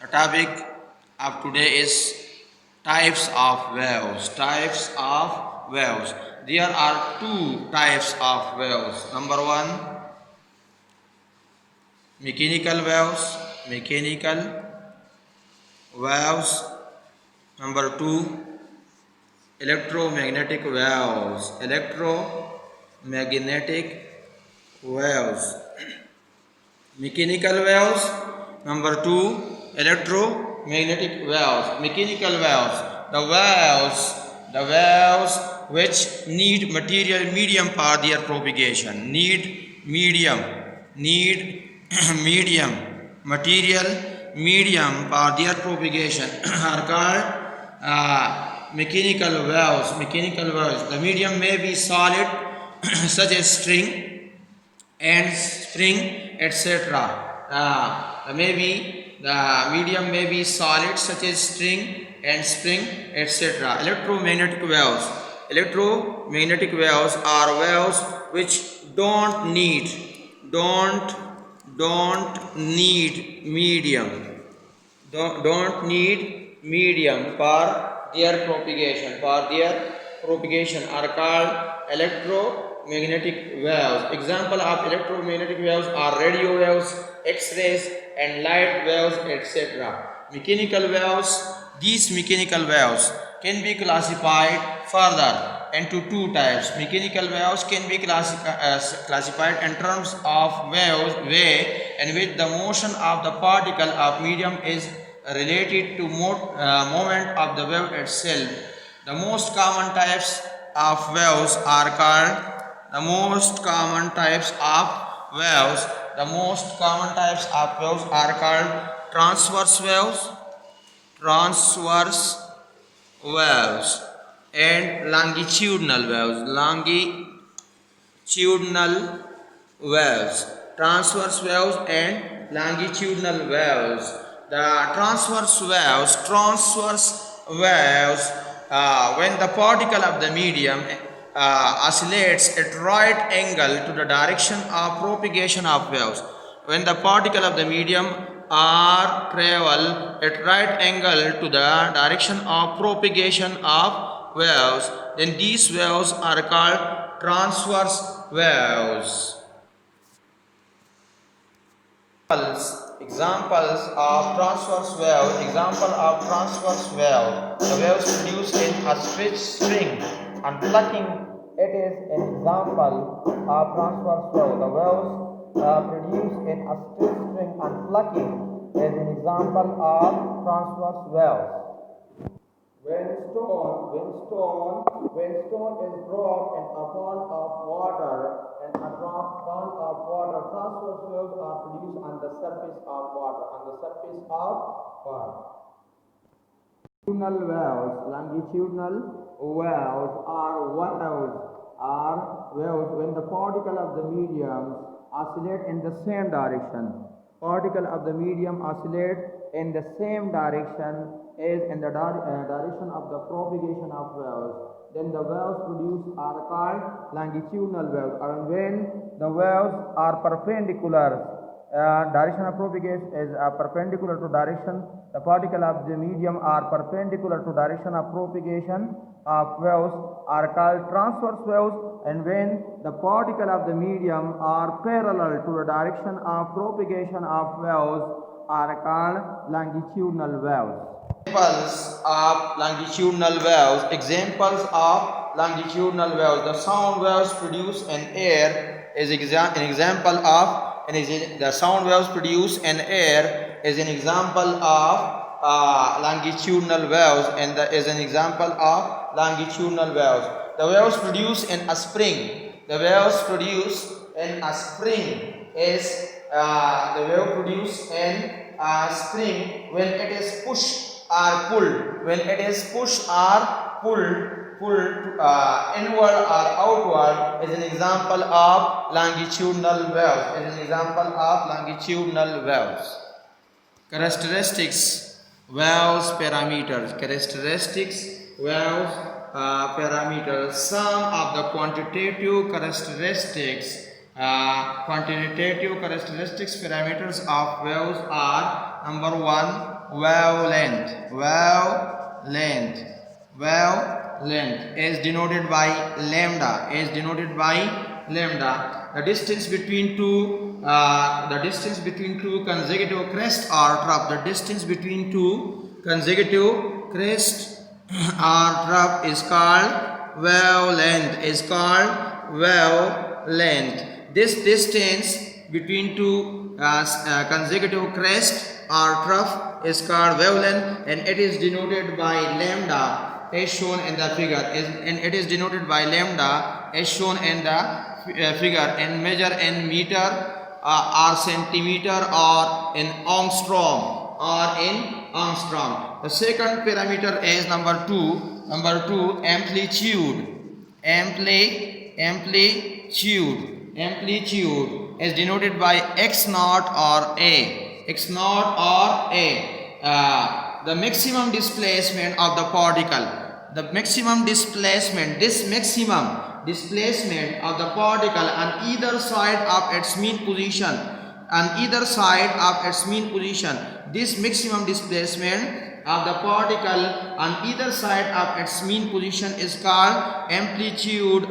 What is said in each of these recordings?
The topic of today is types of waves. Types of waves. There are two types of waves. Number one, mechanical waves. Mechanical waves. Number two, electromagnetic waves. Electromagnetic waves. Mechanical waves. Number two, electromagnetic waves. Mechanical waves. The waves which need material medium for their propagation. Need medium material medium for their propagation are called mechanical waves. Mechanical waves. The medium may be solid such as string and spring, etc. The medium may be solid such as string and spring, etc. Electromagnetic waves. Electromagnetic waves are waves which don't need medium. Don't need medium for their propagation are called electromagnetic waves. Example of electromagnetic waves are radio waves, X-rays and light waves, etc. Mechanical waves. These mechanical waves can be classified further into two types. Mechanical waves can be classified in terms of way in which the motion of the particle of medium is related to moment of the wave itself. The most common types of waves are called transverse waves and longitudinal waves. Transverse waves and longitudinal waves. The transverse waves, when the particle of the medium oscillates at right angle to the direction of propagation of waves. When the particle of the medium are travel at right angle to the direction of propagation of waves, then these waves are called transverse waves. Examples of transverse wave. Example of transverse wave. The waves produced in a string and plucking it is an example of transverse wave. The waves produced in a string and plucking is an example of transverse wave. When stone is dropped in a pond of water, transverse waves are produced on the surface of water. Longitudinal waves are waves when the particle of the medium oscillate in the same direction. Particle of the medium oscillate in the same direction is in the direction of the propagation of waves. Then the waves produced are called longitudinal waves. And when the waves are perpendicular, direction of propagation is perpendicular to direction. The particle of the medium are perpendicular to direction of propagation of waves are called transverse waves. And when the particle of the medium are parallel to the direction of propagation of waves are called longitudinal waves. Examples of longitudinal waves. The sound waves produced in air is an example of the sound waves produced in air is an example of longitudinal waves and is an example of longitudinal waves. The waves produced in a spring. The waves produced in a spring is the wave produced in a spring when it is pushed or pulled. When it is pushed or pulled inward or outward is an example of longitudinal waves. Characteristics, waves, parameters. Parameters. Some of the quantitative characteristics parameters of waves are: number one, wavelength. Wavelength is denoted by lambda. The distance between two consecutive crests or trough. The distance between two consecutive crests or trough is called wavelength. This distance between two consecutive crests or trough is called wavelength, and it is denoted by lambda as shown in the figure. And measure in meter or centimeter or in angstrom. The second parameter is number two, amplitude. Amplitude is denoted by x naught or a. The maximum displacement of the particle. This maximum displacement of the particle on either side of its mean position. This maximum displacement of the particle on either side of its mean position is called amplitude,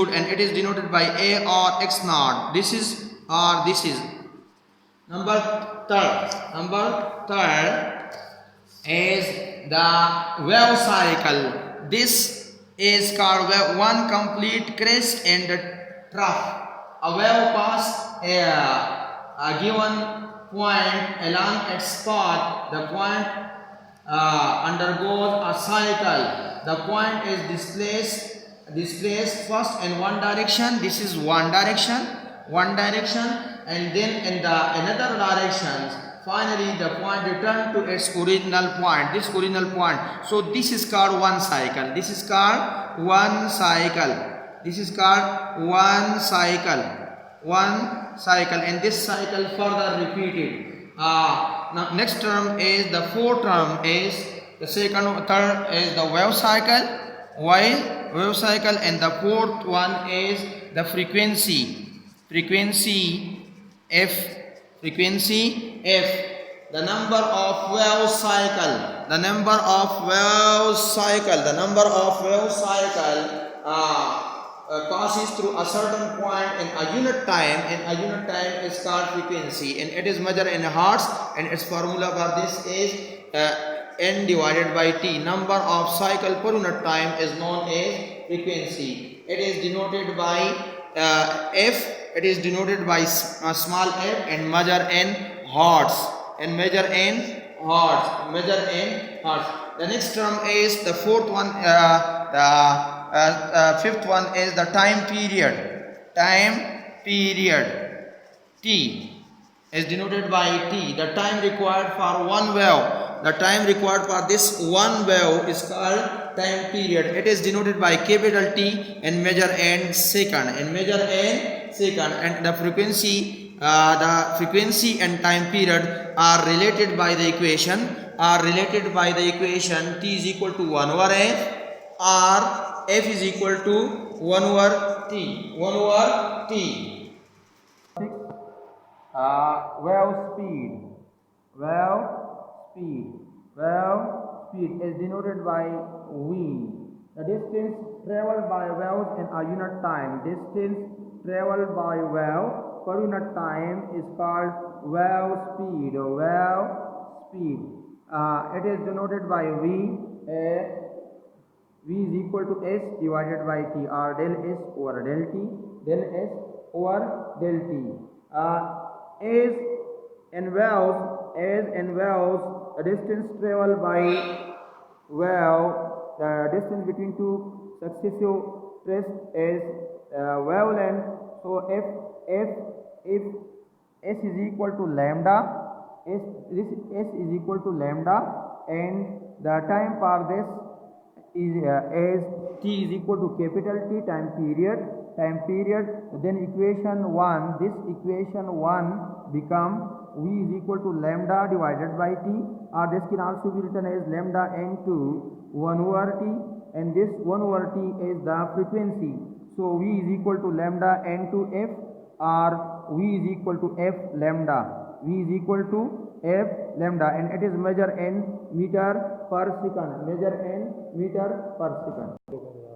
and it is denoted by a or x naught. This is. Number third is the wave cycle. This is called one complete crest and trough. A wave passes a given point along its path. The point undergoes a cycle. The point is displaced first in one direction. This is one direction, and then in the another direction. Finally, the point returns to its original point. So this is called one cycle. And this cycle further repeated. Now next term is the fourth term is the third is the wave cycle, and the fourth one is the frequency f. The number of wave cycle passes through a certain point in a unit time. Is called frequency, and it is measured in hertz, and its formula for this is n divided by t. Number of cycle per unit time is known as frequency. It is denoted by f. It is denoted by small f and measure in hertz. The next term is the fourth one. Fifth one is the time period. T is denoted by t. The time required for one wave. The time required for this one wave is called time period. It is denoted by capital T and measure in second. And the frequency and time period are related by the equation. T is equal to 1 over f, or f is equal to 1 over t. Wave speed is denoted by v. The distance traveled by waves in a unit time. Per unit time is called wave speed. It is denoted by v. V is equal to s divided by t, or del s over del t. As in waves, the distance traveled by wave, the distance between two successive crests is wavelength. So if s is equal to lambda, and the time for this is t is equal to capital T, time period. Then equation 1, become v is equal to lambda divided by t, or this can also be written as lambda into 1 over t, and this 1 over t is the frequency. So v is equal to lambda into f, or v is equal to f lambda. V is equal to F lambda, and it is measured in meter per second. Measure in meter per second.